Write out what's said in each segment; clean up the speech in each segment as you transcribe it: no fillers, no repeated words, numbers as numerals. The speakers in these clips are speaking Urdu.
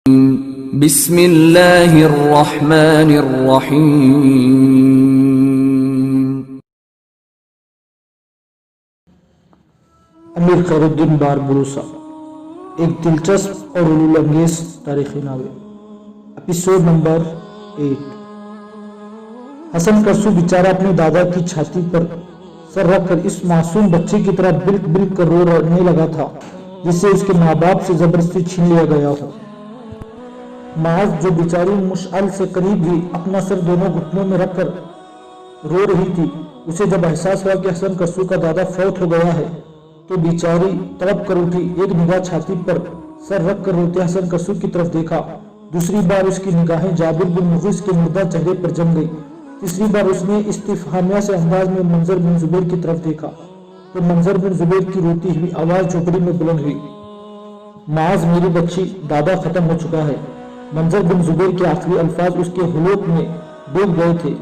بسم اللہ الرحمن الرحیم۔ امیر خیر الدین باربروسا، ایک دلچسپ اور علول انگیز تاریخی ناول۔ Episode number 8۔ حسن کرسو بیچارہ اپنے دادا کی چھاتی پر سر رکھ کر اس معصوم بچے کی طرح بلک بلک کر رونے لگا تھا جسے اس کے ماں باپ سے زبردستی چھین لیا گیا ہو۔ معاذ جو بیچاری مشعل سے قریب ہی اپنا سر دونوں گھٹنوں میں رکھ کر رو رہی تھی، اسے جب احساس ہوا کہ حسن کرسو کا دادا فوت ہو گیا ہے تو بیچاری تڑپ کر اٹھی۔ ایک نگاہ چھاتی پر سر رکھ کر روتے حسن کرسو کی طرف دیکھا، دوسری بار اس کی نگاہیں جابر بن مغیث کے مردہ چہرے پر جم گئی، تیسری بار اس نے استفہامیہ سے انداز میں منظر بن زبیر کی طرف دیکھا تو منظر بن زبیر کی روتی ہوئی آواز جھوپڑی میں بلند ہوئی، معاذ میری بچی، دادا ختم ہو چکا ہے۔ منظر بن زبیر کے آخری الفاظ اس کے حلق میں ڈوب گئے تھے،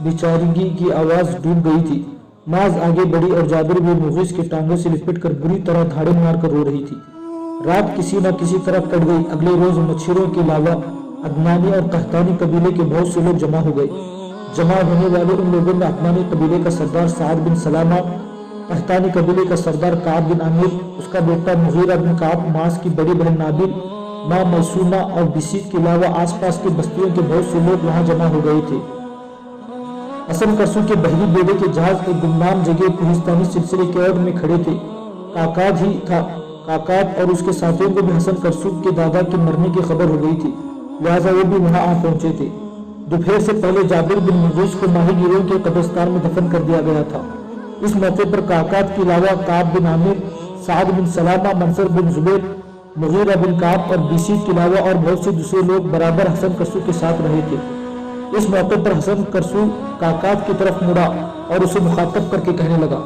بیچارگی کی آواز ڈوب گئی تھی۔ معاذ آگے بڑھی اور جابر بن مغیث کی ٹانگوں سے لپٹ کر بری طرح دھاڑے مار کر رو رہی تھی۔ رات کسی نہ کسی طرح کٹ گئی۔ اگلے روز مچھروں کے علاوہ عدنانی اور قحطانی قبیلے کے بہت سے لوگ جمع ہو گئے۔ جمع ہونے والے ان لوگوں میں عدنانی قبیلے کا سردار سعد بن سلامہ، قحطانی قبیلے کا سردار کعب بن عامر، اس کا بیٹا مغیرہ بن کعب، معاذ کی بڑی بہن نابل، ماں میسونہ اور بسیط کے علاوہ آس پاس کی بستیوں کے بہت سے لوگ وہاں جمع ہو گئے تھے۔ حسن کرسو کے بحری بیڑے کے جہاز ایک گمنام جگہ کوہستانی سلسلے کے اوٹ میں کھڑے تھے۔ کاکاد ہی تھا۔ کاکاد اور اس کے ساتھیوں کو بھی حسن کرسو کے دادا کے مرنے کی خبر ہو گئی تھی، لہٰذا وہ بھی وہاں آ پہنچے تھے۔ دوپہر سے پہلے جابر بن مغیث کو ماہی گیروں کے قبرستان میں دفن کر دیا گیا تھا۔ اس موقع پر کاکاد کے علاوہ کعب بن عامر، سعد بن سلامہ، منصر بن زبیر، مغیرہ بن کعب اور بسیط کے علاوہ اور بہت سے دوسرے لوگ برابر حسن کرسو کے ساتھ رہے تھے۔ اس موقع پر حسن کرسو کاکاد کی طرف مڑا اور اسے مخاطب کر کے کہنے لگا،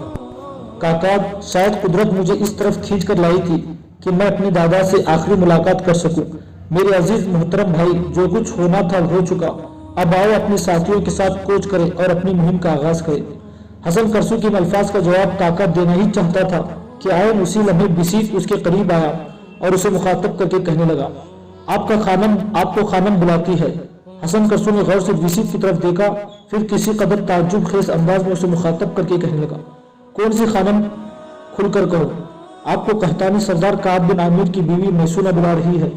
کاکاد، شاید قدرت مجھے اس طرف کھینچ کر لائی تھی کہ میں اپنے دادا سے آخری ملاقات کر سکوں۔ میرے عزیز محترم بھائی، جو کچھ ہونا تھا ہو چکا، اب آؤ اپنے ساتھیوں کے ساتھ کوچ کریں اور اپنی مہم کا آغاز کریں۔ حسن کرسو کے الفاظ کا جواب کاکاد دینا ہی چاہتا تھا کہ آئین اسی لمحے بسیط اس کے قریب آیا اور اسے مخاطب کر کے کہنے لگا، آپ کو خانم بلاتی ہے۔ حسن کرسو نے غور سے بسیط کی طرف دیکھا، پھر کسی قدر تعجب خیز انداز میں اسے مخاطب کر کے کہنے لگا، کون سی خانم؟ کھل کر کہو۔ آپ کو قحطانی سردار کعب بن عامر کی بیوی میسونہ بلا رہی ہے،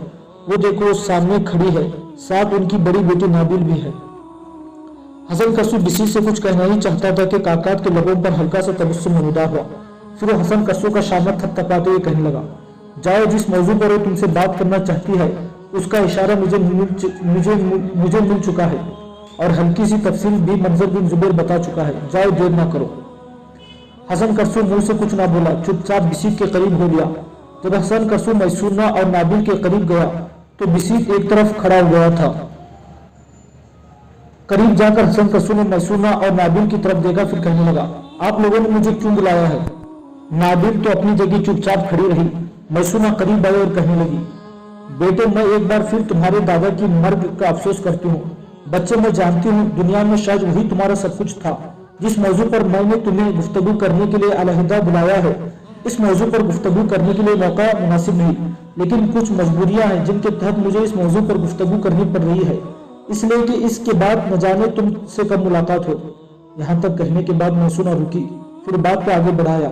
وہ دیکھو سامنے کھڑی ہے، ساتھ ان کی بڑی بیٹی نابل بھی ہے۔ حسن کرسو بسیط سے کچھ کہنا ہی چاہتا تھا کہ کاکاد کے لبوں پر ہلکا سا تبسم نمودار ہوا، پھر وہ حسن کرسو کا شامت تھپتھپاتے ہوئے کہنے لگا، جاؤ، جس موضوع پر وہ تم سے بات کرنا چاہتی ہے اس کا اشارہ مجھے مل چکا ہے اور ہلکی سی تفصیل بھی منظر بن زبیر بتا چکا ہے، جاؤ، دیر نہ کرو۔ حسن کرسو منہ سے کچھ نہ بولا، چپ چاپ بسیط کے قریب ہو گیا۔ جب حسن کرسو میسونہ اور نابل کے قریب گیا تو بسیط ایک طرف کھڑا ہو گیا تھا۔ قریب جا کر حسن کرسو نے میسونہ اور نابل کی طرف دیکھا، پھر کہنے لگا، آپ لوگوں نے مجھے کیوں بلایا ہے؟ نابل تو اپنی جگہ چپ چاپ کھڑی رہی۔ میسونہ قریب آئی اور کہنے لگی، بیٹے، میں ایک بار پھر تمہارے دادا کی مرگ کا افسوس کرتی ہوں۔ بچے، میں جانتی ہوں دنیا میں شاید وہی تمہارا سب کچھ تھا۔ جس موضوع پر میں نے تمہیں گفتگو کرنے کے لیے علیحدہ بلایا ہے، اس موضوع پر گفتگو کرنے کے لیے موقع مناسب نہیں، لیکن کچھ مجبوریاں ہیں جن کے تحت مجھے اس موضوع پر گفتگو کرنی پڑ رہی ہے، اس لیے کہ اس کے بعد نہ جانے تم سے کب ملاقات ہو۔ یہاں تک کہنے کے بعد میسونہ رکی، پھر بات کو آگے بڑھایا،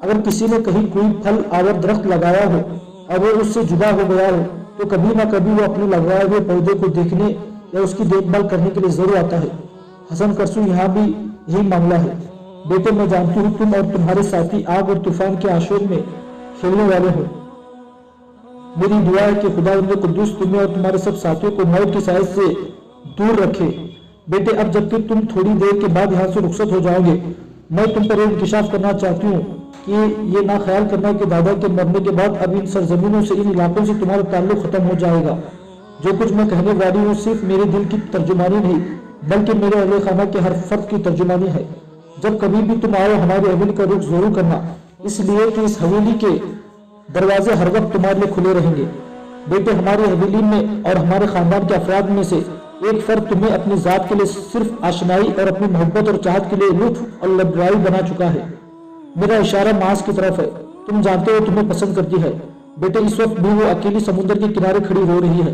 اگر کسی نے کہیں کوئی پھل آور درخت لگایا ہو اور وہ اس سے جدا ہو گیا ہو تو کبھی نہ کبھی وہ اپنے لگائے ہوئے پودے کو دیکھنے یا اس کی دیکھ بھال کرنے کے لیے ضرور آتا ہے۔ حسن کرسو، یہاں بھی یہی معاملہ ہے۔ بیٹے، میں جانتی ہوں تم اور تمہارے ساتھی آگ اور طوفان کے آشور میں کھیلنے والے ہو۔ میری دعا ہے کہ خدا قدوس تمہیں اور تمہارے سب ساتھیوں کو موت کی سائے سے دور رکھے۔ بیٹے، اب جبکہ تم تھوڑی دیر کے بعد یہاں سے رخصت ہو جاؤ گے، میں تم پر یہ انکشاف کرنا چاہتی ہوں کہ یہ نہ خیال کرنا کہ دادا کے مرنے کے بعد اب ان سرزمینوں سے، ان علاقوں سے تمہارا تعلق ختم ہو جائے گا۔ جو کچھ میں کہنے والی ہوں صرف میرے دل کی ترجمانی نہیں بلکہ میرے اہل خانہ کے ہر فرد کی ترجمانی ہے۔ جب کبھی بھی تم آؤ ہماری حویلی کا رخ ضرور کرنا، اس لیے کہ اس حویلی کے دروازے ہر وقت تمہارے لیے کھلے رہیں گے۔ بیٹے، ہماری حویلی میں اور ہمارے خاندان کے افراد میں سے ایک فرد تمہیں اپنی ذات کے لیے صرف آشنائی اور اپنی محبت اور چاہت کے لیے لطف اور لبرائی بنا چکا ہے۔ میرا اشارہ معاذ کی طرف ہے، تم جانتے ہو تمہیں پسند کرتی ہے۔ بیٹے، اس وقت بھی وہ اکیلی سمندر کے کنارے کھڑی رو رہی ہے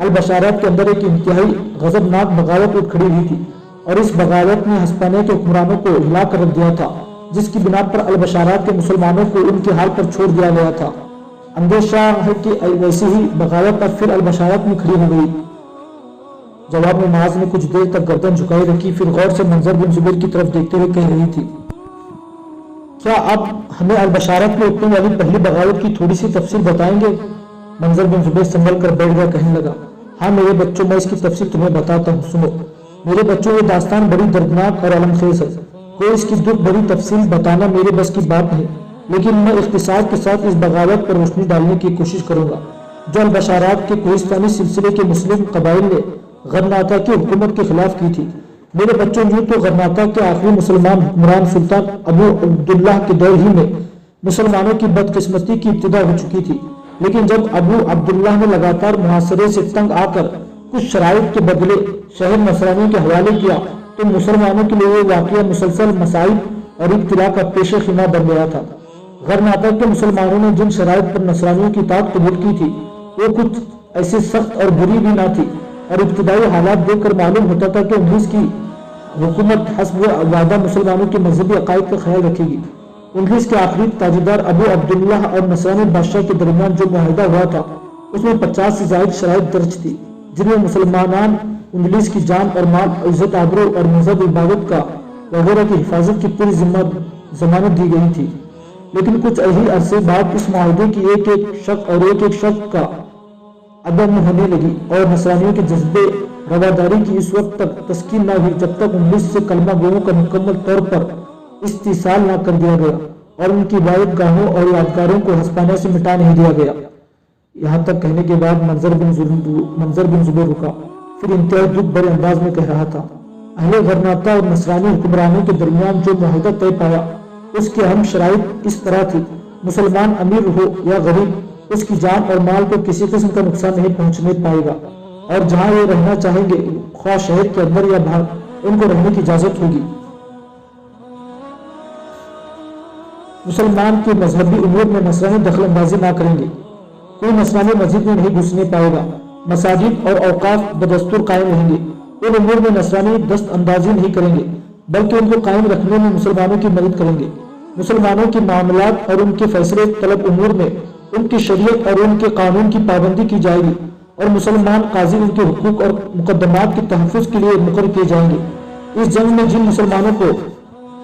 البشارات کے اندر ایک انتہائی غضبناک بغاوت اٹھ کھڑی ہوئی تھی اور اس بغاوت نے ہسپانیہ کے حکمرانوں کو ہلا کر رکھ دیا تھا، جس کی بنا پر البشارات کے مسلمانوں کو ان کے حال پر چھوڑ دیا گیا تھا۔ اندیشہ ہے کہ ویسی ہی بغاوت اب پھر البشارات میں کھڑی ہو گئی۔ جواب میں معاذ نے کچھ دیر تک گردن جھکائے رکھی، پھر غور سے منظر بن زبیر کی طرف دیکھتے ہوئے کہہ رہی تھی، کیا آپ ہمیں البشارات میں اٹھنے والی پہلی بغاوت کی تھوڑی سی تفصیل بتائیں گے؟ منظر بن زبیر سنبھل کر بیٹھ گیا، کہنے لگا، ہاں میرے بچوں، میں اس کی تفصیل تمہیں بتاتا ہوں، سنو۔ میرے بچوں، یہ داستان بڑی دردناک اور علم خیز ہے، کوئی اس کی دکھ بڑی تفصیل بتانا میرے بس کی بات نہیں، لیکن میں اختصار کے ساتھ اس بغاوت پر روشنی ڈالنے کی کوشش کروں گا جو البشارات کے کوہستانی سلسلے کے مسلم قبائل نے غرناطہ کی حکومت کے خلاف کی تھی۔ میرے بچوں، یوں تو غرناطہ کے آخری مسلمان حکمران سلطان ابو عبداللہ کے دور ہی میں مسلمانوں کی بدقسمتی کی ابتدا ہو چکی تھی، لیکن جب ابو عبداللہ نے لگاتار محاصرے سے تنگ آ کر کچھ شرائط کے بدلے شہر نصرانیوں کے حوالے کیا تو مسلمانوں کے لیے یہ واقعہ مسلسل مصائب اور ابتلا کا پیش خیمہ بن گیا تھا۔ غرناطہ کے مسلمانوں نے جن شرائط پر نصرانیوں کی اطاعت قبول کی تھی وہ کچھ ایسی سخت اور بری بھی نہ تھی، اور ابتدائی حالات دیکھ کر معلوم ہوتا تھا کہ انگریز کی حکومت حسب وعدہ مسلمانوں کے مذہبی عقائد کا خیال رکھے گی۔ انگریز کے آخری تاجدار ابو عبداللہ اور نصرانی بادشاہ کے درمیان جو معاہدہ ہوا تھا اس میں 50 سے زائد شرائط درج تھی، جن میں مسلمانان انگریز کی جان اور مال، عزت آبرو اور مذہب عبادت کا وغیرہ کی حفاظت کی پوری ضمانت دی گئی تھی۔ لیکن کچھ ہی عرصے بعد اس معاہدے کی ایک ایک شرط کا عدم ہونے لگی اور نصرانیوں کے جذبے رواداری کی اس وقت تک تسکین نہ ہوئی جب تک انگریز سے کلمہ گوؤں کا مکمل طور پر استحصال نہ کر دیا گیا اور ان کی عبادت گاہوں اور یادگاروں کو ہسپانیہ سے مٹا نہیں دیا گیا۔ یہاں تک کہنے کے بعد منظر بن زبیر رکا، پھر انتہائی دکھ بھرے انداز میں کہہ رہا تھا، اہل غرناطہ اور نصرانی حکمرانوں کے درمیان جو معاہدہ طے پایا اس کی اہم شرائط اس طرح تھی، مسلمان امیر ہو یا غریب اس کی جان اور مال کو کسی قسم کا نقصان نہیں پہنچنے پائے گا، اور جہاں یہ رہنا چاہیں گے خواہ شہر کے اندر یا باہر ان کو رہنے کی اجازت ہوگی۔ مسلمان کے مذہبی امور میں نصرانی دخل اندازی نہ کریں گے، کوئی نصرانی مسجد میں نہیں گھسنے پائے گا، مساجد اور اوقاف بدستور قائم رہیں گے، ان امور میں نصرانی دست اندازی نہیں کریں گے بلکہ ان کو قائم رکھنے میں مسلمانوں کی مدد کریں گے۔ مسلمانوں کے معاملات اور ان کے فیصلے طلب امور میں ان کی شریعت اور ان کے قانون کی پابندی کی جائے گی، اور مسلمان قاضی ان کے حقوق اور مقدمات کے تحفظ کے لیے مقرر کیے جائیں گے۔ اس جنگ میں جن مسلمانوں کو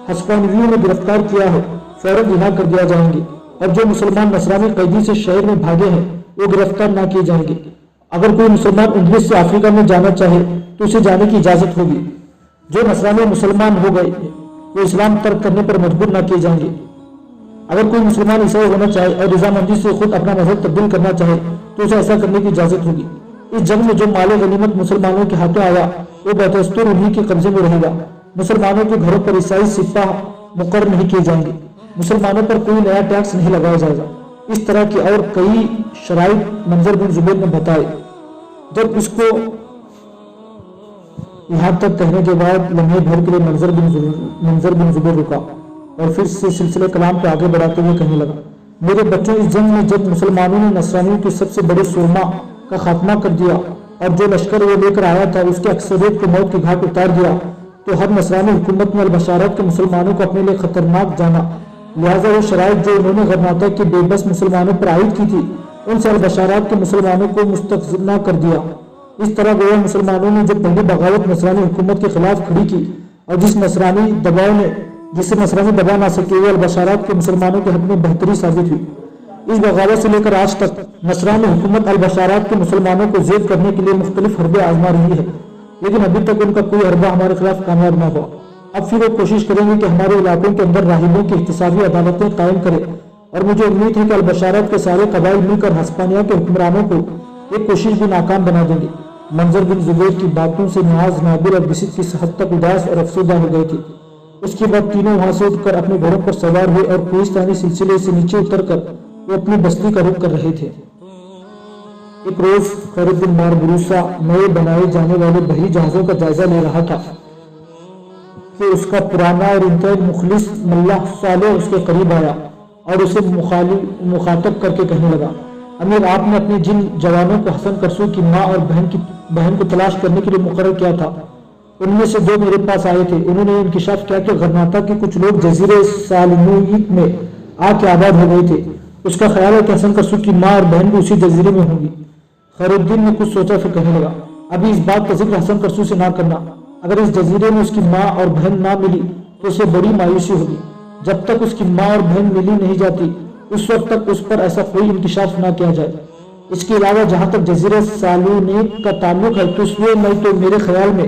ہسپانویوں نے گرفتار کیا ہے فوراً رہا کر دیا جائیں گے، اور جو مسلمان نصرانی قیدی سے شہر میں بھاگے ہیں وہ گرفتار نہ کیے جائیں گے۔ اگر کوئی مسلمان انگریز سے افریقہ میں جانا چاہے تو اسے جانے کی اجازت ہوگی۔ جو نصرانی مسلمان ہو گئے وہ اسلام ترک کرنے پر مجبور نہ کیے جائیں گے۔ اگر کوئی مسلمان عیسائی ہونا چاہے اور رضامندی سے خود اپنا مذہب تبدیل کرنا چاہے تو اسے ایسا کرنے کی اجازت ہوگی۔ اس جنگ میں جو مال غنیمت مسلمانوں کے ہاتھوں آیا وہ بدستور انہی کے قبضے میں رہے گا۔ مسلمانوں کے گھروں پر عیسائی سپاہ مقرر نہیں کیے جائیں گے، مسلمانوں پر کوئی نیا ٹیکس نہیں لگایا جائے گا۔ اس طرح کی اور کئی شرائط منظر بن زبیر نے بتائے۔ جب اس کو یہاں تک کہنے کے بعد لمحے بھر کے لیے منظر بن زبیر رکا اور پھر سے سلسلے کلام کو آگے بڑھاتے ہوئے کہنے لگا، میرے بچوں، اس جنگ میں جب مسلمانوں نے نصرانیوں کے سب سے بڑے سرما کا خاتمہ کر دیا اور جو لشکر وہ لے کر آیا تھا اس کے اکثریت کو موت کے گھاٹ اتار دیا تو ہر نصرانی حکومت نے البشارات کے مسلمانوں کو اپنے لیے خطرناک جانا، لہٰذا وہ شرائط جو انہوں نے غرناطہ کے بے بس مسلمانوں پر عائد کی تھی ان سے البشارات کے مسلمانوں کو مستغنی کر دیا۔ اس طرح گویا مسلمانوں نے جو پہلی بغاوت نصرانی حکومت کے خلاف کھڑی کی اور جسے نصرانی دبا نہ سکے وہ البشارات کے مسلمانوں کے حق میں بہتری ثابت ہوئی۔ اس بغاوت سے لے کر آج تک نصرانی حکومت البشارات کے مسلمانوں کو زید کرنے کے لیے مختلف حربے آزما رہی ہے، لیکن ابھی تک ان کا کوئی حربہ ہمارے خلاف کامیاب نہ ہوا۔ اب پھر وہ کوشش کریں گے کہ ہمارے علاقوں کے اندر راہبوں کی احتسابی عدالتیں قائم کرے، اور مجھے امید ہے کہ البشارات کے سارے قبائل مل کر ہسپانیہ کے حکمرانوں کو ایک کوشش بھی ناکام بنا دیں گے۔ منظر بن زبیر کی باتوں سے معاذ، نادر اور بسط کی حد تک اداس اور افسردہ ہو گئی تھی۔ اس کے بعد تینوں وہاں سے اٹھ کر اپنے گھوڑوں پر سوار ہوئے اور کوہستانی سلسلے سے نیچے اتر کر وہ اپنی بستی کا رخ کر رہے تھے۔ ایک روز خالد بن باربروسا نئے بنائے جانے والے بحری جہازوں کا جائزہ لے رہا تھا کہ اس کا پرانا اور انتہائی مخلص ملہ صالح اس کے قریب آیا اور اسے مخاطب کر کے کہنے لگا، امیر آپ نے اپنے جن جوانوں کو حسن کرسو کی ماں اور بہن کو تلاش کرنے کے لیے مقرر کیا تھا، ان میں سے 2 میرے پاس آئے تھے۔ انہوں نے انکشاف کیا کہ غرناطہ کے کچھ لوگ جزیرے سالموئیت میں آ کے آباد ہو گئے تھے۔ اس کا خیال ہے کہ حسن کرسو کی ماں اور بہن بھی اسی جزیرے میں ہوں گی۔ خیر الدین نے کچھ سوچا پھر کہنے لگا، ابھی اس بات کا ذکر حسن کرسو سے نہ کرنا۔ اگر اس جزیرے میں اس کی ماں اور بہن نہ ملی تو اسے بڑی مایوسی ہوگی۔ جب تک اس کی ماں اور بہن ملی نہیں جاتی اس وقت تک اس پر ایسا کوئی انکشاف نہ کیا جائے۔ اس کے علاوہ جہاں تک جزیرہ سالونیک کا تعلق ہے تو اس میں تو میرے خیال میں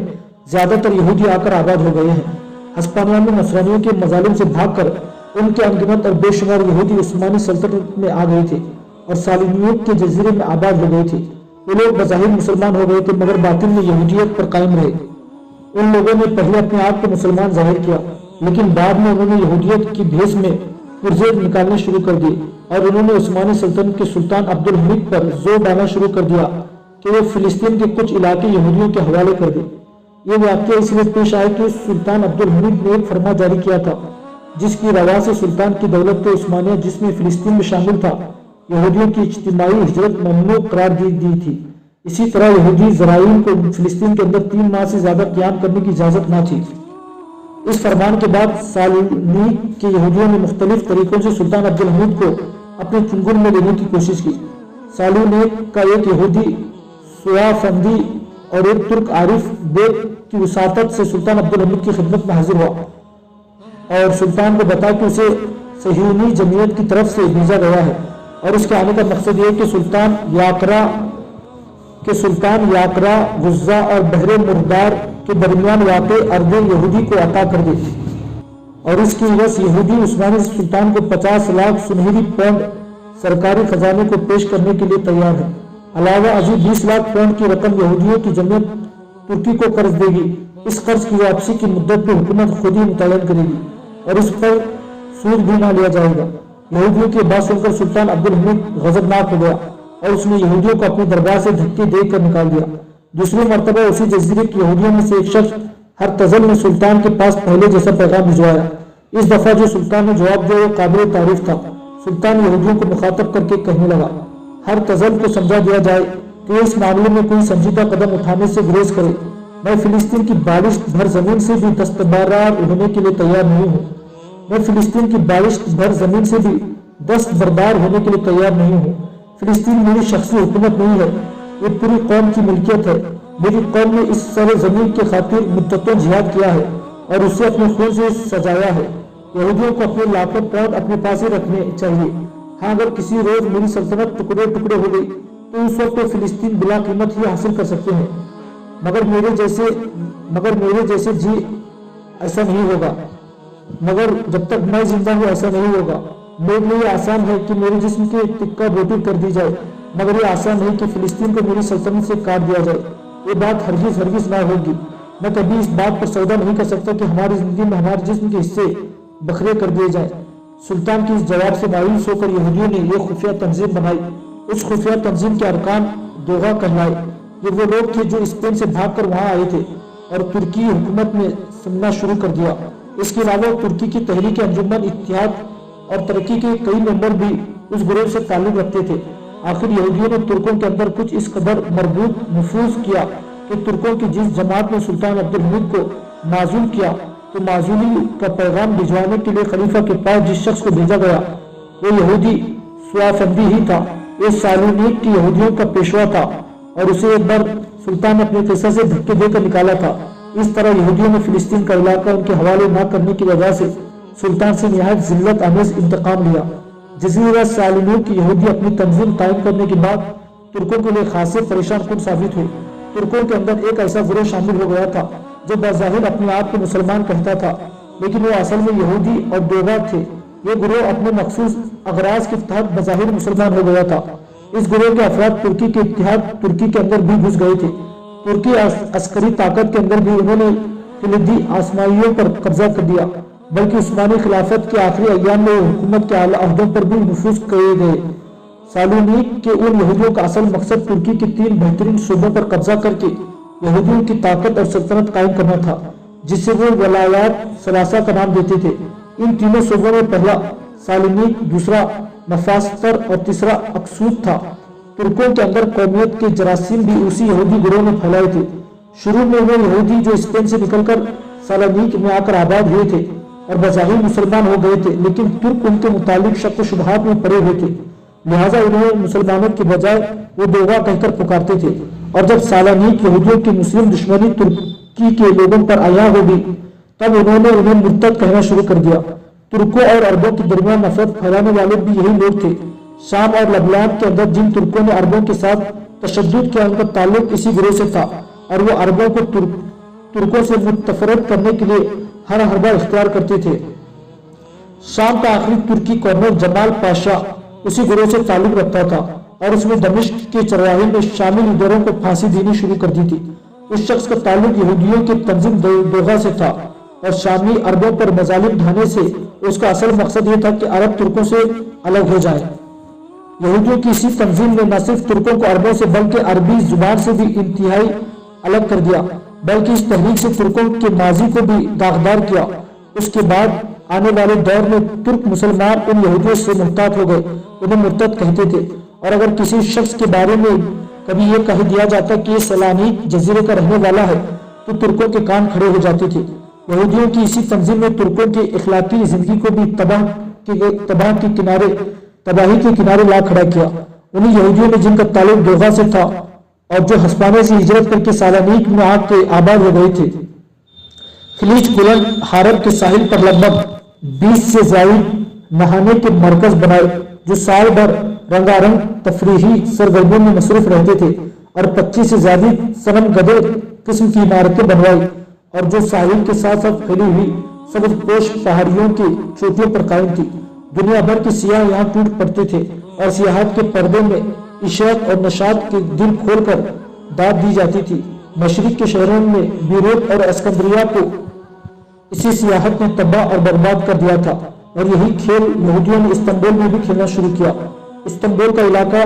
زیادہ تر یہودی آ کر آباد ہو گئے ہیں۔ ہسپانیہ میں نصرانیوں کے مظالم سے بھاگ کر ان کے انگنت اور بے شمار یہودی عثمانی سلطنت میں آ گئے تھے اور سالونیک کے جزیرے میں آباد ہو گئے تھے۔ وہ لوگ بظاہر مسلمان ہو گئے تھے مگر باطن میں یہودیت پر قائم رہے۔ ان لوگوں نے پہلے اپنے آپ کو مسلمان ظاہر کیا لیکن بعد میں انہوں نے یہودیت کی بھیس میں پرزے نکالنے شروع کر دیے اور انہوں نے عثمانی سلطنت کے سلطان عبد الحمید پر زور ڈالنا شروع کر دیا کہ وہ فلسطین کے کچھ علاقے یہودیوں کے حوالے کر دے۔ یہ واقعہ اس لیے پیش آئے کہ سلطان عبد الحمید نے ایک فرما جاری کیا تھا جس کی روا سے سلطان کی دولت عثمانیہ جس میں فلسطین میں شامل تھا یہودیوں کی اجتماعی ہجرت ممنوع قرار دی تھی۔ اسی طرح یہودی زائرین کو فلسطین کے اندر 3 ماہ سے زیادہ قیام کرنے کی اجازت نہ تھی۔ اس فرمان کے بعد سالونیک کے یہودیوں نے مختلف طریقوں سے سلطان عبد الحمید کو اپنے چنگل میں لینے کی کوشش کی۔ سالونیک کا ایک یہودی سوافندی اور ایک ترک عارف بیگ کی وساطت سے سلطان عبد الحمید کی خدمت میں حاضر ہوا اور سلطان کو بتا کہ اسے صہیونی جمعیت کی طرف سے بھیجا گیا ہے اور اس کے آنے کا مقصد یہ کہ سلطان یاکرا غزہ اور بحر مردار کے درمیان واقع ارض یہودی کو عطا کر دی اور اس کی عوض یہودی عثمانی سلطان کو 50 لاکھ سنہری پاؤنڈ سرکاری خزانے کو پیش کرنے کے لیے تیار ہے۔ علاوہ ازیں 20 لاکھ پاؤنڈ کی رقم یہودیوں کی جمعیت ترکی کو قرض دے گی۔ اس قرض کی واپسی کی مدت بھی حکومت خود ہی متعین کرے گی اور اس پر سود بھی نہ لیا جائے گا۔ یہودیوں کی بات سن کر سلطان عبد الحمید غضبناک ہو گیا اور اس نے یہودیوں کو اپنے دربار سے دھکے دے کر نکال دیا۔ دوسری مرتبہ اسی جزیرے کے یہودیوں میں سے ایک شخص ہرتزل نے سلطان کے پاس پہلے جیسا پیغام بھجوایا۔ اس دفعہ جو سلطان نے جواب دیا وہ قابل تعریف تھا۔ سلطان یہودیوں کو مخاطب کر کے کہنے لگا، ہرتزل کو سمجھا دیا جائے کہ اس معاملے میں کوئی سنجیدہ قدم اٹھانے سے گریز کرے۔ میں فلسطین کی بالشت بھر زمین سے بھی دستبردار ہونے کے لیے تیار نہیں ہوں۔ میں فلسطین کی بالشت بھر زمین سے بھی دستبردار ہونے کے لیے تیار نہیں ہوں۔ فلسطین میری شخصی حکومت نہیں ہے، یہ پوری قوم کی ملکیت ہے۔ میری قوم نے اس سر زمین کے خاطر مدتوں جہاد کیا ہے اور اسے اپنے خون سے سجایا ہے۔ یہودیوں کو اپنے لاکھوں پاؤنڈ اپنے پاس ہی رکھنے چاہیے۔ ہاں اگر کسی روز میری سلطنت ٹکڑے ٹکڑے ہو گئی تو اس وقت فلسطین بلا قیمت ہی حاصل کر سکتے ہیں، مگر میرے جیسے جی ایسا نہیں ہوگا۔ مگر جب تک میں زندہ ہوں ایسا نہیں ہوگا۔ میرے لیے یہ آسان ہے کہ میرے جسم کی ٹکا روٹی کر دی جائے، مگر یہ آسان نہیں کہ فلسطین کو میری سلطنت سے کاٹ دیا جائے۔ یہ بات ہرگز نہ ہوگی۔ میں کبھی اس بات پر سودا نہیں کر سکتا کہ ہماری زندگی میں ہمارے جسم کے حصے بکھرے کر دیے جائیں۔ سلطان کے اس جواب سے مایوس ہو کر یہودیوں نے یہ خفیہ تنظیم بنائی۔ اس خفیہ تنظیم کے ارکان دوغا کہلائے۔ یہ وہ لوگ تھے جو اسپین سے بھاگ کر وہاں آئے تھے اور ترکی حکومت میں سمنا شروع کر دیا۔ اس کے علاوہ ترکی کی تحریک انجمن اتحاد اور ترقی کے کئی ممبر بھی اس گروہ سے تعلق رکھتے تھے۔ آخر یہودیوں نے ترکوں کے اندر کچھ اس قدر مربوط نفوذ کیا کہ ترکوں کی جس جماعت نے سلطان عبد الحمید کو معزول کیا تو معزولی کا پیغام بھجوانے کے لیے خلیفہ کے پاس جس شخص کو بھیجا گیا وہ یہودی سوافندی ہی تھا۔ یہ سالونیک کی یہودیوں کا پیشوا تھا اور اسے ایک بار سلطان نے اپنے قصہ سے دھکے دے کر نکالا تھا۔ اس طرح یہودیوں نے فلسطین کا علاقہ ان کے حوالے نہ کرنے کی وجہ سے سلطان سے نہایت ذلت آمیز انتقام لیا۔ جزیرہ سالونیک کی یہودی اپنی تنظیم قائم کرنے کے بعد ترکوں کے لیے خاصے پریشان کن ثابت ہوئے۔ ترکوں کے اندر ایک ایسا گروہ شامل ہو گیا تھا جو بظاہر اپنے آپ کو مسلمان کہتا تھا لیکن وہ اصل میں یہودی اور دوغا تھے۔ یہ گروہ اپنے مخصوص اغراض کے تحت بظاہر مسلمان ہو گیا تھا۔ اس گروہ کے افراد ترکی کے اتحاد ترکی کے اندر بھی گھس گئے تھے۔ ترکی عسکری طاقت کے اندر بھی انہوں نے کلیدی آسمائیوں پر قبضہ کر دیا، بلکہ عثمانی خلافت کے آخری ایام میں حکومت کے اعلیٰ عہدوں پر بھی نفوذ کیے گئے۔ سالونیک کے ان یہودیوں کا اصل مقصد ترکی کے 3 بہترین صوبوں پر قبضہ کر کے یہودیوں کی طاقت اور سلطنت قائم کرنا تھا، جس سے وہ ولایات ثلاثہ کا نام دیتے تھے۔ ان تینوں صوبوں میں پہلا سالونیک، دوسرا نفاستر اور تیسرا اکسوت تھا۔ ترکوں کے اندر قومیت کے جراثیم بھی اسی یہودی گروہ نے پھیلائے تھے۔ شروع میں وہ یہودی جو اسپین سے نکل کر سالانیک میں آ کر آباد ہوئے تھے اور بظاہر مسلمان ہو گئے تھے، لیکن ترک ان کے متعلق شک و شبہات میں پڑے ہوئے تھے، لہٰذا انہیں مسلمانوں کے بجائے وہ دوغا کہہ کر پکارتے تھے۔ اور جب سالانیک یہودیوں کی مسلم دشمنی ترکی کے لوگوں پر عیاں ہو گئی، تب انہوں نے انہیں مرتد کہنا شروع کر دیا۔ ترکوں اور عربوں کے درمیان نفرت پھیلانے والے بھی یہی لوگ تھے۔ شام اور لبنان کے اندر جن ترکوں نے عربوں کے ساتھ تشدد کیا، ان کا تعلق اسی گروہ سے تھا، اور وہ عربوں کو ترکوں سے متفرق کرنے کے لیے ہر حربہ اختیار کرتے تھے۔ شام کا آخری ترکی گورنر جمال پاشا اسی گروہ سے تعلق رکھتا تھا، اور اس نے دمشق کے چرواہے میں شامی لیڈروں کو پھانسی دینی شروع کر دی تھی۔ اس شخص کا تعلق یہودیوں کے تنظیم دوغا سے تھا، اور شامی عربوں پر مظالم ڈھانے سے اس کا اصل مقصد یہ تھا کہ عرب ترکوں سے الگ ہو جائیں۔ یہودیوں کی اسی تنظیم نے نہ صرف ترکوں کو عربوں سے بلکہ عربی زبان سے بھی انتہائی الگ کر دیا، بلکہ اس تحریک سے ترکوں کے ماضی کو بھی داغدار کیا۔ اس کے بعد آنے والے دور میں ترک مسلمان ان یہودیوں سے محتاط ہو گئے، انہیں مرتد کہتے تھے، اور اگر کسی شخص کے بارے میں کبھی یہ کہہ دیا جاتا کہ یہ سالانیک جزیرے کا رہنے والا ہے تو ترکوں کے کان کھڑے ہو جاتے تھے۔ یہودیوں کی اسی تنظیم نے ترکوں کے اخلاقی زندگی کو بھی تباہی کے کنارے لا کھڑا کیا۔ انہی یہودیوں نے جن کا تعلق دوغا سے تھا اور جو ہسپانیہ سے ہجرت کر کے سالانیک میں آ کے آباد ہو گئے تھے، خلیج بلند حارب کے ساحل پر لگ بھگ 20 سے زائد نہانے کے مرکز بنائے، جو سال بھر رنگارنگ تفریحی سرگرمیوں میں مصروف رہتے تھے، اور 25 سے زیادہ صنم گدے قسم کی عمارتیں بنوائی، اور جو ساحل کے ساتھ ساتھ پھیلی ہوئی سبز پوش پہاڑیوں کی چوٹیوں پر قائم تھی۔ دنیا بھر کے سیاح یہاں ٹوٹ پڑتے تھے، اور سیاحت کے پردے میں عشرت اور نشاط کے دل کھول کر داد دی جاتی تھی۔ مشرق کے شہروں میں بیروت اور اسکندریہ کو اسی سیاحت نے تباہ اور برباد کر دیا تھا، اور یہی کھیل یہودیوں نے استنبول میں بھی کھیلنا شروع کیا۔ استنبول کا علاقہ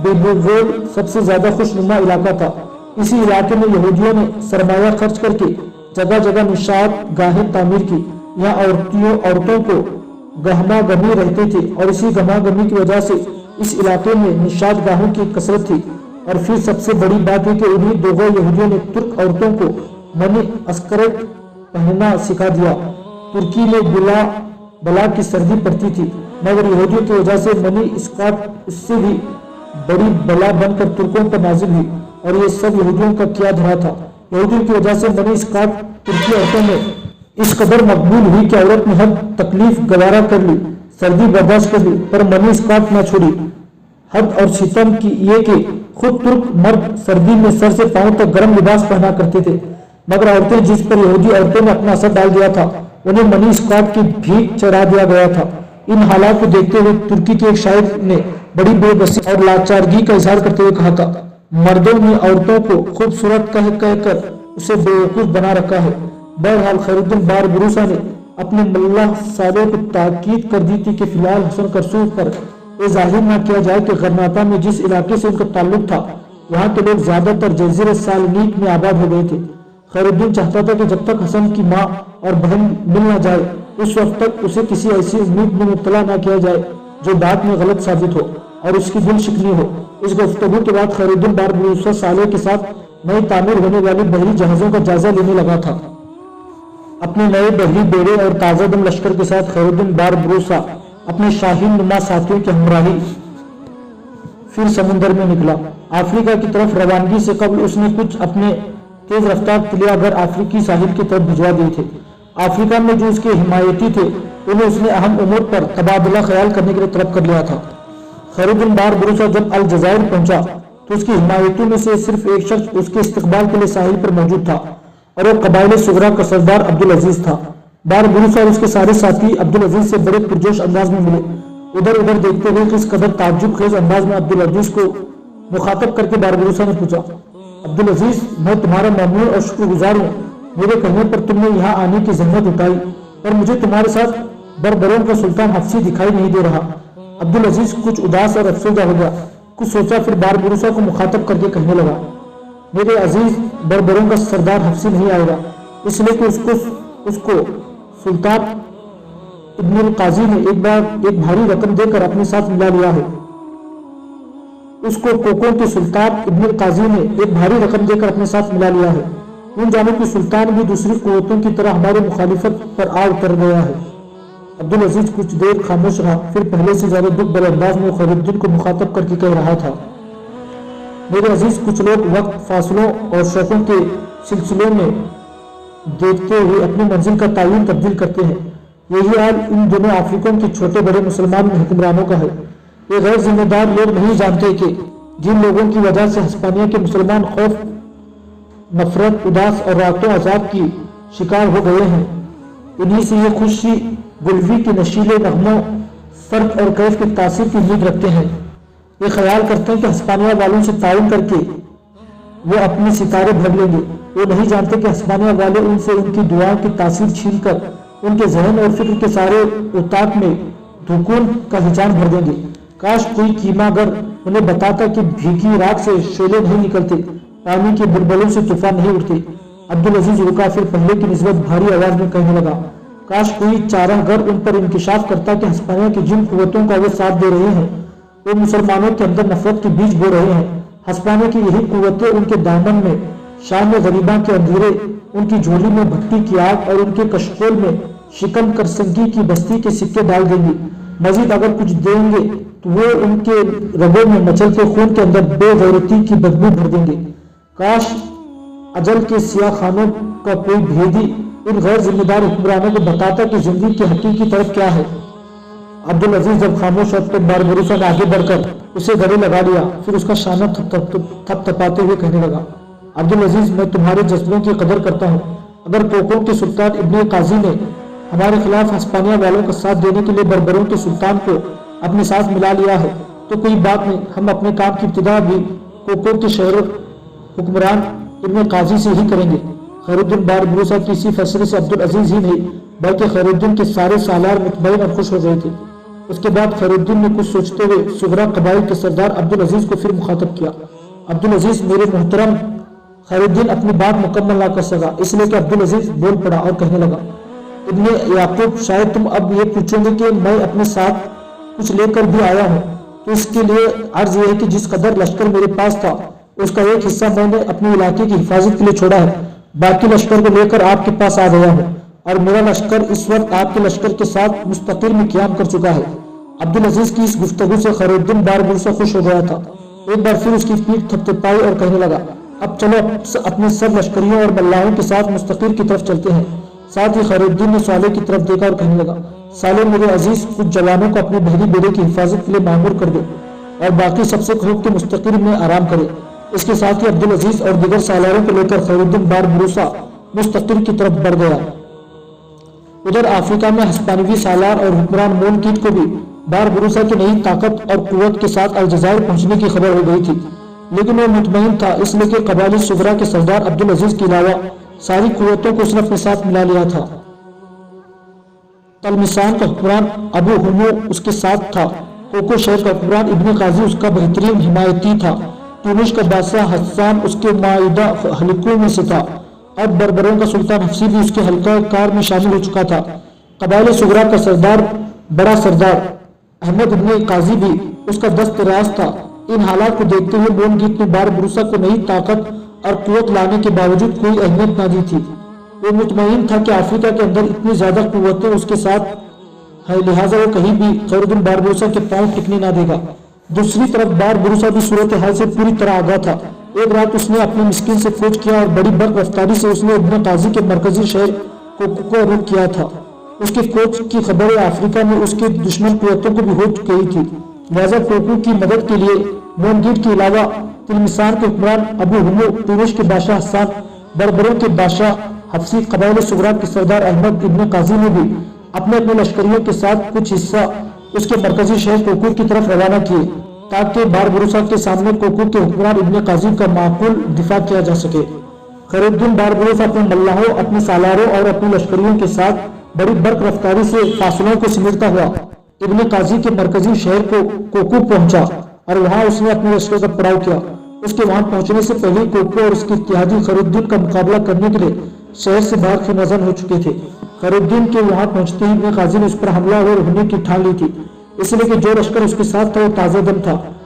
بیبوول سب سے زیادہ خوش نما علاقہ تھا۔ اسی علاقے میں یہودیوں نے سرمایہ خرچ کر کے جگہ جگہ نشاط گاہیں تعمیر کی۔ یہاں عورتوں کو گہما گمی رہتے تھے، اور اسی گہما گمی کی وجہ سے اس علاقے میں نشاط گاہوں کی کثرت تھی۔ اور پھر سب سے بڑی بات ہے کہ انہی دوغو یہودیوں نے ترک عورتوں کو منی اسکرٹ پہننا سکھا دیا۔ ترکی میں بلا کی سردی پڑتی تھی، مگر یہودیوں کی وجہ سے منی اسکرٹ اس سے بھی بڑی بلا بن کر ترکوں پر نازل ہوئی، اور یہ سب یہودیوں کا کیا دھرا تھا۔ یہودیوں کی وجہ سے منی اسکرٹ ترکی عورتوں میں اس قدر مقبول ہوئی کہ عورت نے ہر تکلیف گوارا کر لی، سردی برداشت کر لی، پر منی اسکرٹ نہ چھوڑی۔ حد اور ستم کی یہ کہ خود ترک مرد سردی میں سر سے پاؤں تک گرم لباس پہنا کرتے تھے، مگر عورتیں جس پر یہودی عورتوں نے اپنا اثر ڈال دیا تھا، انہیں منی اسکرٹ کی بھیک چڑھا دیا گیا تھا۔ ان حالات کو دیکھتے ہوئے ترکی کے ایک شاعر نے بڑی بے بسی اور لاچارگی کا اظہار کرتے ہوئے کہا تھا، مردوں نے عورتوں کو خوبصورت کہہ کر اسے بیوقوف بنا رکھا ہے۔ بہرحال خیر الدین باربروسا نے اپنے ملح سالوں کو تاکید کر دی تھی کہ فی الحال حسن کرسو پر یہ ظاہر نہ کیا جائے کہ غرناطہ میں جس علاقے سے ان کا تعلق تھا، وہاں کے لوگ زیادہ تر جزیرہ سالنیک میں آباد ہو گئے تھے۔ خیر الدین چاہتا تھا کہ جب تک حسن کی ماں اور بہن مل نہ جائے، اس وقت تک اسے کسی ایسی امید میں مبتلا نہ کیا جائے جو بعد میں غلط ثابت ہو اور اس کی دل شکنی ہو۔ اس گفتگو کے بعد خیر الدین باربروسا سالے کے ساتھ نئی تعمیر ہونے والی بحری جہازوں کا جائزہ لینے لگا تھا۔ اپنے نئے بحری بیڑے اور تازہ دم لشکر کے ساتھ خیر الدین باربروسا اپنے شاہین نما ساتھیوں کی ہمراہی پھر سمندر میں نکلا۔ افریقہ کی طرف روانگی سے قبل اس نے کچھ اپنے تیز رفتار طلیا گھر افریقی ساحل کی طرف بھجوا دیے تھے۔ افریقہ میں جو اس کے حمایتی تھے انہیں اس نے اہم امور پر تبادلہ خیال کرنے کے لیے طلب کر لیا تھا۔ خیر الدین باربروسا جب الجزائر پہنچا تو اس کی حمایتوں میں سے صرف ایک شخص اس کے استقبال کے لیے ساحل پر موجود تھا، اور وہ قبائل صغرا کا سردار عبدالعزیز تھا۔ باربروسا اور اس کے سارے ساتھی عبدالعزیز سے بڑے پرجوش انداز میں ملے۔ ادھر ادھر دیکھتے ہوئے کس قدر تعجب خیز انداز میں عبدالعزیز کو مخاطب کر کے باربروسا نے پوچھا، عبدالعزیز، میں تمہارا ممنون اور شکر گزار ہوں، میرے کہنے پر تم نے یہاں آنے کی زحمت اٹھائی، پر مجھے تمہارے ساتھ بربروں کا سلطان حفصی دکھائی نہیں دے رہا۔ عبدالعزیز کچھ اداس اور افسردہ ہو گیا، کچھ سوچا، پھر باربروسا کو مخاطب کر کے کہنے لگا، میرے عزیز، بربروں کا سردار حفصی نہیں آئے گا، اس لیے کہ اس کو سلطان ابن القاضی نے ایک بھاری رقم دے کر اپنے ساتھ ملا لیا ہے۔ اس کو کوکو کے سلطان ابن قاضی نے ایک بھاری رقم دے کر اپنے ساتھ ملا لیا ہے۔ ان جانب کی سلطان بھی دوسری قوتوں کی طرح ہماری مخالفت پر آ اتر گیا ہے۔ عبدالعزیز کچھ دیر خاموش رہا، پھر پہلے سے زیادہ دکھ بھرے انداز میں خیر الدین کو مخاطب کر کے کہہ رہا تھا، میرے عزیز، کچھ لوگ وقت، فاصلوں اور شوقوں کے سلسلوں میں دیکھتے ہوئے اپنی منزل کا تعین تبدیل کرتے ہیں۔ یہی حال ان دونوں افریقوں کے چھوٹے بڑے مسلمان حکمرانوں کا ہے۔ یہ غیر ذمہ دار لوگ نہیں جانتے کہ جن لوگوں کی وجہ سے ہسپانیہ کے مسلمان خوف، نفرت، اداس اور راتوں عذاب کی شکار ہو گئے ہیں، انہی سے یہ خوشی گلوی کے نشیلے نغموں، فرق اور کیف کی تاثیر کی امید رکھتے ہیں۔ یہ خیال کرتے ہیں کہ ہسپانیہ والوں سے تعاون کر کے وہ اپنے ستارے بھر لیں گے۔ وہ نہیں جانتے کہ ہسپانیہ والے ان سے ان کی دعاؤں کی تاثیر چھین کر ان کے ذہن اور فکر کے سارے اوتاق میں دھکون کا ہیجان بھر دیں گے۔ کاش کوئی کیما گر انہیں بتاتا کہ بھیگی رات سے شعلے نہیں نکلتے، پانی کے بلبلوں سے طوفان نہیں اٹھتے۔ عبدالعزیز رکا، پھر پہلے کی نسبت بھاری آواز میں کہنے لگا، کاش کوئی چارہ گر ان پر انکشاف کرتا کہ ہسپانیہ کی جن قوتوں کا وہ ساتھ دے رہے ہیں وہ مسلمانوں کے اندر نفرت کے بیج بو رہے ہیں۔ ہسپانیہ کی یہی قوتیں ان کے دامن میں شام غریباں کے اندھیرے، ان کی جھولی میں بھٹی کی آگ اور ان کے کشکول میں شکم کرسنگی کی بستی کے سکے ڈال دیں گی۔ مزید اگر کچھ دیں گے تو وہ ان کے رگوں میں مچلتے خون کے اندر بے غیرتی کی بدبو بھر دیں گے۔ کاش اجل کے سیاہ خانوں کا کوئی بھیدی ان غیر ذمہ دار حکمرانوں کو بتاتا کہ زندگی کی حقیقی طرف کیا ہے۔ عبدالعزیز جب خاموش اور تب باربروسا نے آگے بڑھ کر اسے گلے لگا لیا، پھر اس کا شانہ تھپ تھپاتے ہوئے کہنے لگا، عبدالعزیز، میں تمہارے جذبوں کی قدر کرتا ہوں۔ اگر کوکو کے سلطان ابن قاضی نے ہمارے خلاف ہسپانیہ والوں کا ساتھ دینے کے لیے بربروں کے سلطان کو اپنے ساتھ ملا لیا ہے تو کوئی بات نہیں، ہم اپنے کام کی ابتدا بھی کوکو کے شہر حکمران ابن قاضی سے ہی کریں گے۔ خیر الدین باربروسا کی اسی فیصلے سے عبدالعزیز ہی نہیں بلکہ خیر الدین کے سارے سالار مطمئن اور خوش ہو گئے تھے۔ اس کے بعد خیر الدین نے کچھ سوچتے ہوئے صغرا قبائل کے سردار عبدالعزیز کو پھر مخاطب کیا، عبدالعزیز، میرے محترم خیر الدین اپنی بات مکمل نہ کر سکا، اس لیے کہ عبدالعزیز بول پڑا اور کہنے لگا، ابن یعقوب، شاید تم اب یہ پوچھیں گے کہ میں اپنے ساتھ کچھ لے کر بھی آیا ہوں، تو اس کے لیے عرض یہ ہے کہ جس قدر لشکر میرے پاس تھا اس کا ایک حصہ میں نے اپنے علاقے کی حفاظت کے لیے چھوڑا ہے، باقی لشکر کو لے کر آپ کے پاس آ گیا ہوں، اور میرا لشکر اس وقت آپ کے لشکر کے ساتھ مستقل میں قیام کر چکا ہے۔ عبدالعزیز کی اس گفتگو سے خیر الدین باربروسا خوش ہو گیا تھا۔ ایک بار پھر اس کی پیٹھ تھپتھپائی اور کہنے لگا، اب چلو اپنے سب لشکریوں اور ملاحوں کے ساتھ مستقل کی طرف چلتے ہیں۔ ساتھ ہی خیر الدین نے صالح کی طرف دیکھا اور کہنے لگا، صالح میرے عزیز، کچھ جوانوں کو اپنے بہری بیڑے کی حفاظت کے لیے مامور کر دو اور باقی سب سے کہو کہ مستقل میں آرام کرے۔ اس کے ساتھ ہی عبدالعزیز اور دیگر سالاروں کو لے کر خیر الدین باربروسا مستقل کی طرف بڑھ گیا۔ ادھر افریقہ میں ہسپانوی سالار اور حکمران مونکیٹ کو بھی باربروسا کی نئی طاقت اور قوت کے ساتھ الجزائر پہنچنے کی خبر ہو گئی تھی، لیکن وہ مطمئن تھا، اس لیے کہ قبائلی صغرا کے سردار عبدالعزیز کے علاوہ ساری قوتوں کو اس نے اپنے ساتھ ملا لیا تھا۔ تلمسان کا حکمران ابو ہمو اس کے ساتھ تھا، کوکو شہر کا حکمران ابن قاضی اس کا بہترین حمایتی تھا، تونس کا بادشاہ حسان اس کے معاہدہ حلقوں میں سے تھا، اور بربروں کا سلطان حفصی بھی اس کے حلقہ کار میں شامل ہو چکا تھا۔ قبائل صغرا کا سردار، بڑا سردار احمد ابن قاضی بھی اس کا دست راز تھا۔ ان حالات کو دیکھتے ہوئے مونگیٹ نے باربروسا کو نئی طاقت اور قوت لانے کے باوجود کوئی اہمیت نہ دی تھی۔ وہ مطمئن تھا کہ افریقہ کے اندر اتنی زیادہ قوتیں اس کے ساتھ ہے، لہٰذا وہ کہیں بھی خیر الدین باربروسا کے پاؤں ٹکنے نہ دے گا۔ دوسری طرف باربروسا بھی صورتحال سے پوری طرح آگاہ تھا۔ ایک رات اس نے اپنے مسکین سے کوچ کیا اور بڑی برق رفتاری سے اس نے ابن قاضی کے مرکزی شہر کوکو کا رخ کیا تھا۔ اس کے کوچ کی خبریں افریقہ میں اس کے دشمن قوتوں کو بھی ہو گئی تھی، لہٰذا کوکو کی مدد کے لیے مونگیٹ کے علاوہ تلمسان کے حکمران ابو ہمو، تونس کے بادشاہ حسان، بربروں کے بادشاہ حفصی، قبائل صغرا کے سردار احمد ابن قاضی نے بھی اپنے لشکریوں کے ساتھ کچھ حصہ اس کے مرکزی شہر کوکو کی طرف روانہ کیے تاکہ باربروسا کے سامنے کوکو کے حکمران ابن قاضی کا معقول دفاع کیا جا سکے۔ خیر الدین باربروسا اپنے ملاحوں، اپنے سالاروں اور اپنے لشکریوں کے ساتھ بڑی برق رفتاری سے فاصلوں کو سمیٹتا ہوا ابن قاضی کے مرکزی شہر کوکو پہنچا اور وہاں اس نے اپنے لشکر کا پڑاؤ کیا۔ اس کے وہاں پہنچنے سے پہلے کوکو اور اس کے اتحادی خیر الدین کا مقابلہ کرنے کے لیے شہر سے باہر کی نظر ہو چکے تھے۔ خیر الدین کے وہاں پہنچتے ہی ابن قاضی نے اس پر حملہ اور ہونے کی ٹھان لی تھی، اس لیے کہ جو لشکر اس کے ساتھ تھا وہ تازہ دم تھا۔